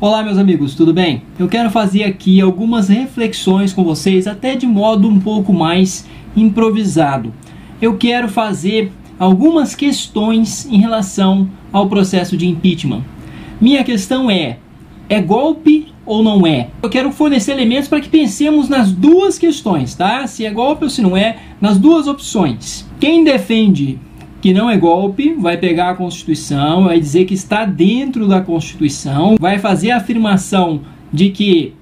Olá meus amigos, tudo bem? Eu quero fazer aqui algumas reflexões com vocês, até de modo um pouco mais improvisado. Eu quero fazer algumas questões em relação ao processo de impeachment. Minha questão é golpe ou não é? Eu quero fornecer elementos para que pensemos nas duas questões, tá? Se é golpe ou se não é, nas duas opções. Quem defende que não é golpe, vai pegar a Constituição, vai dizer que está dentro da Constituição, vai fazer a afirmação de que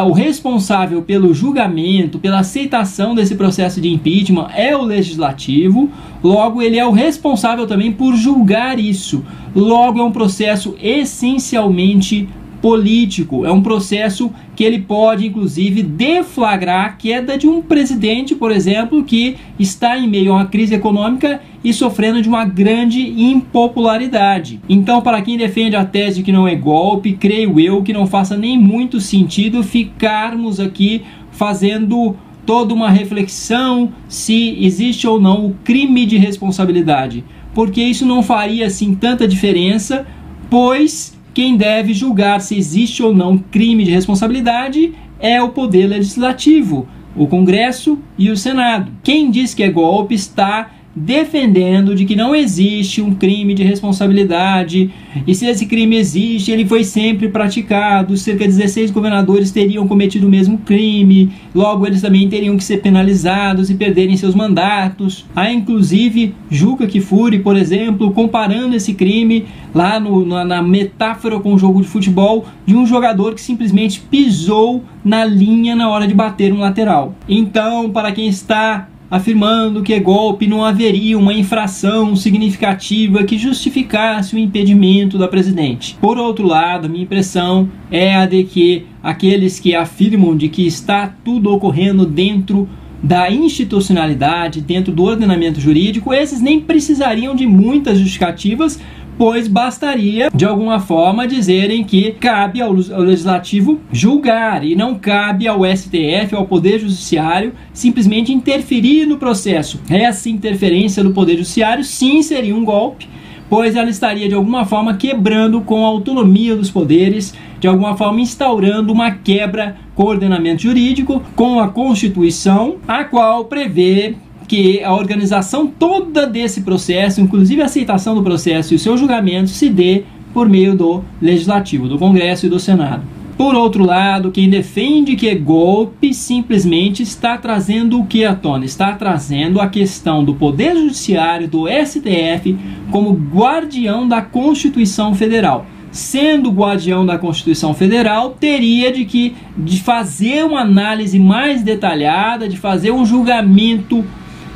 o responsável pelo julgamento, pela aceitação desse processo de impeachment é o Legislativo, logo ele é o responsável também por julgar isso. Logo é um processo essencialmente político, é um processo que ele pode inclusive deflagrar a queda de um presidente, por exemplo, que está em meio a uma crise econômica e sofrendo de uma grande impopularidade. Então, para quem defende a tese de que não é golpe, creio eu que não faça nem muito sentido ficarmos aqui fazendo toda uma reflexão se existe ou não o crime de responsabilidade, porque isso não faria assim tanta diferença, pois quem deve julgar se existe ou não crime de responsabilidade é o Poder Legislativo, o Congresso e o Senado. Quem diz que é golpe está defendendo de que não existe um crime de responsabilidade, e se esse crime existe, ele foi sempre praticado, cerca de 16 governadores teriam cometido o mesmo crime, logo eles também teriam que ser penalizados e perderem seus mandatos. Há inclusive Juca Kfouri, por exemplo, comparando esse crime lá na metáfora com o jogo de futebol de um jogador que simplesmente pisou na linha na hora de bater um lateral. Então, para quem está afirmando que é golpe, não haveria uma infração significativa que justificasse o impedimento da presidente. Por outro lado, a minha impressão é a de que aqueles que afirmam de que está tudo ocorrendo dentro da institucionalidade, dentro do ordenamento jurídico, esses nem precisariam de muitas justificativas, pois bastaria, de alguma forma, dizerem que cabe ao Legislativo julgar e não cabe ao STF, ao Poder Judiciário, simplesmente interferir no processo. Essa interferência do Poder Judiciário, sim, seria um golpe, pois ela estaria, de alguma forma, quebrando com a autonomia dos poderes, de alguma forma instaurando uma quebra com o ordenamento jurídico, com a Constituição, a qual prevê que a organização toda desse processo, inclusive a aceitação do processo e o seu julgamento, se dê por meio do Legislativo, do Congresso e do Senado. Por outro lado, quem defende que é golpe simplesmente está trazendo o que à tona? Está trazendo a questão do Poder Judiciário, do STF, como guardião da Constituição Federal. Sendo guardião da Constituição Federal, teria de fazer uma análise mais detalhada, de fazer um julgamento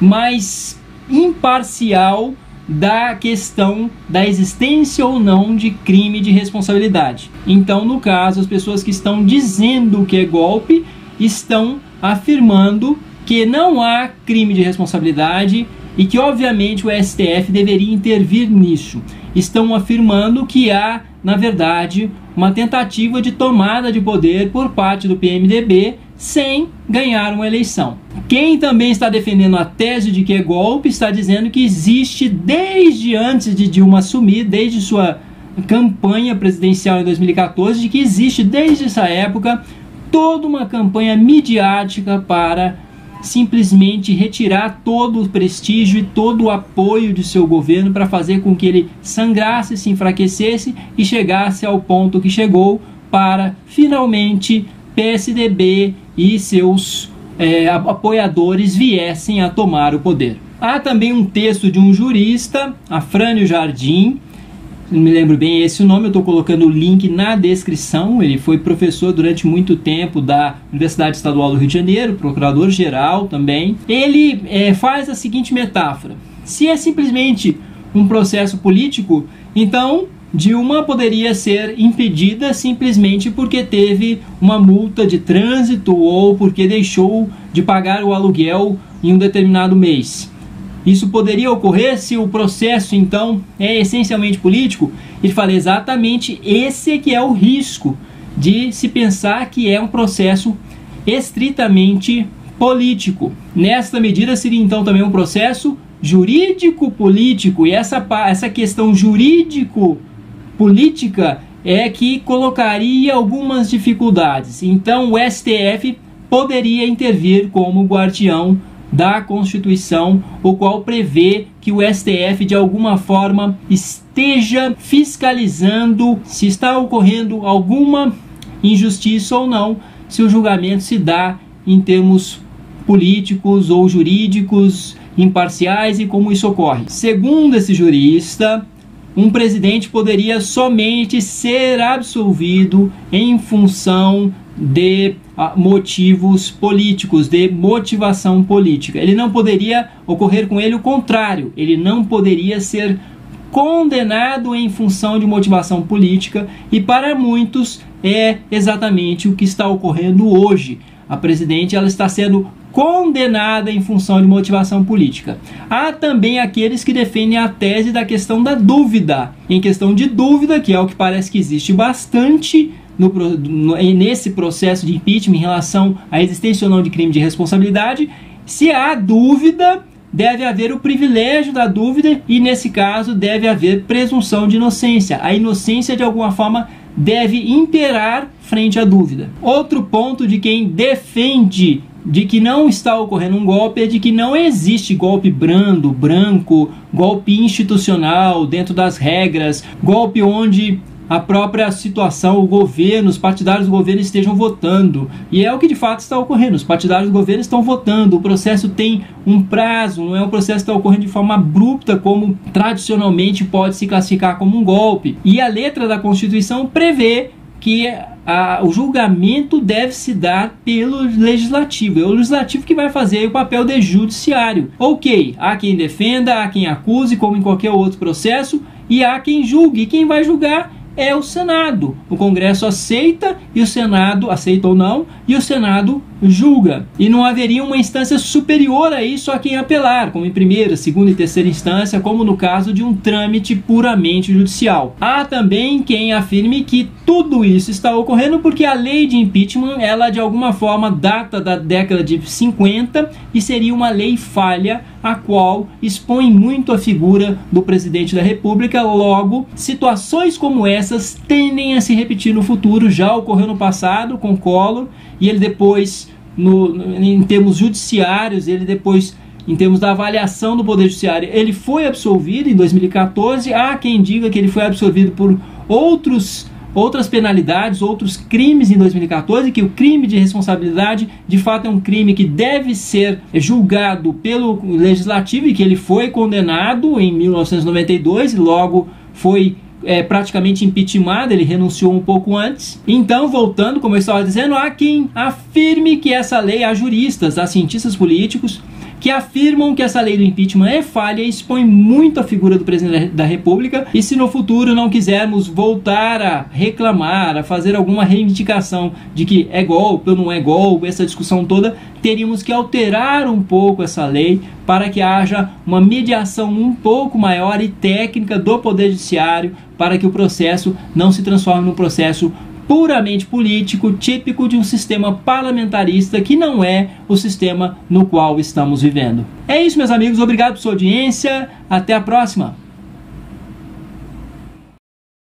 mais imparcial da questão da existência ou não de crime de responsabilidade. Então, no caso, as pessoas que estão dizendo que é golpe estão afirmando que não há crime de responsabilidade e que, obviamente, o STF deveria intervir nisso. Estão afirmando que há, na verdade, uma tentativa de tomada de poder por parte do PMDB sem ganhar uma eleição. Quem também está defendendo a tese de que é golpe está dizendo que existe desde antes de Dilma assumir, desde sua campanha presidencial em 2014, de que existe desde essa época toda uma campanha midiática para simplesmente retirar todo o prestígio e todo o apoio de seu governo para fazer com que ele sangrasse, se enfraquecesse e chegasse ao ponto que chegou para finalmente PSDB e seus apoiadores viessem a tomar o poder. Há também um texto de um jurista, Afrânio Jardim, não me lembro bem esse o nome, eu estou colocando o link na descrição. Ele foi professor durante muito tempo da Universidade Estadual do Rio de Janeiro, procurador-geral também. Ele faz a seguinte metáfora: se é simplesmente um processo político, então Dilma poderia ser impedida simplesmente porque teve uma multa de trânsito ou porque deixou de pagar o aluguel em um determinado mês. Isso poderia ocorrer se o processo, então, é essencialmente político? Ele fala exatamente esse que é o risco de se pensar que é um processo estritamente político. Nesta medida seria, então, também um processo jurídico-político, e essa questão jurídico-política é que colocaria algumas dificuldades. Então o STF poderia intervir como guardião da Constituição, o qual prevê que o STF de alguma forma esteja fiscalizando se está ocorrendo alguma injustiça ou não, se o julgamento se dá em termos políticos ou jurídicos imparciais e como isso ocorre. Segundo esse jurista, um presidente poderia somente ser absolvido em função de motivos políticos, de motivação política. Ele não poderia ocorrer com ele o contrário, ele não poderia ser condenado em função de motivação política, e para muitos é exatamente o que está ocorrendo hoje. A presidente ela está sendo condenada em função de motivação política. Há também aqueles que defendem a tese da questão da dúvida. Em questão de dúvida, que é o que parece que existe bastante nesse processo de impeachment em relação à existência ou não de crime de responsabilidade, se há dúvida, deve haver o privilégio da dúvida e, nesse caso, deve haver presunção de inocência. A inocência, de alguma forma, deve imperar frente à dúvida. Outro ponto de quem defende de que não está ocorrendo um golpe é de que não existe golpe brando, branco, golpe institucional, dentro das regras, golpe onde a própria situação, o governo, os partidários do governo estejam votando. E é o que de fato está ocorrendo. Os partidários do governo estão votando. O processo tem um prazo, não é um processo que está ocorrendo de forma abrupta, como tradicionalmente pode se classificar como um golpe. E a letra da Constituição prevê que o julgamento deve se dar pelo legislativo. É o legislativo que vai fazer o papel de judiciário. Ok, há quem defenda, há quem acuse, como em qualquer outro processo, e há quem julgue. E quem vai julgar é o Senado. O Congresso aceita e o Senado aceita ou não, e o Senado julga. E não haveria uma instância superior a isso a quem apelar, como em primeira, segunda e terceira instância, como no caso de um trâmite puramente judicial. Há também quem afirme que tudo isso está ocorrendo porque a lei de impeachment, ela de alguma forma data da década de 50 e seria uma lei falha, a qual expõe muito a figura do presidente da República. Logo, situações como essas tendem a se repetir no futuro. Já ocorreu no passado com Collor, e ele depois, em termos judiciários, em termos da avaliação do Poder Judiciário, ele foi absolvido em 2014. Há quem diga que ele foi absolvido por outras penalidades, outros crimes em 2014, que o crime de responsabilidade de fato é um crime que deve ser julgado pelo legislativo e que ele foi condenado em 1992 e logo foi praticamente impeachmentado, ele renunciou um pouco antes. Então, voltando, como eu estava dizendo, há quem afirme que essa lei, há juristas, há cientistas políticos que afirmam que essa lei do impeachment é falha e expõe muito a figura do presidente da República, e se no futuro não quisermos voltar a reclamar, a fazer alguma reivindicação de que é golpe ou não é golpe, essa discussão toda, teríamos que alterar um pouco essa lei para que haja uma mediação um pouco maior e técnica do Poder Judiciário, para que o processo não se transforme num processo puramente político, típico de um sistema parlamentarista que não é o sistema no qual estamos vivendo. É isso, meus amigos. Obrigado por sua audiência. Até a próxima.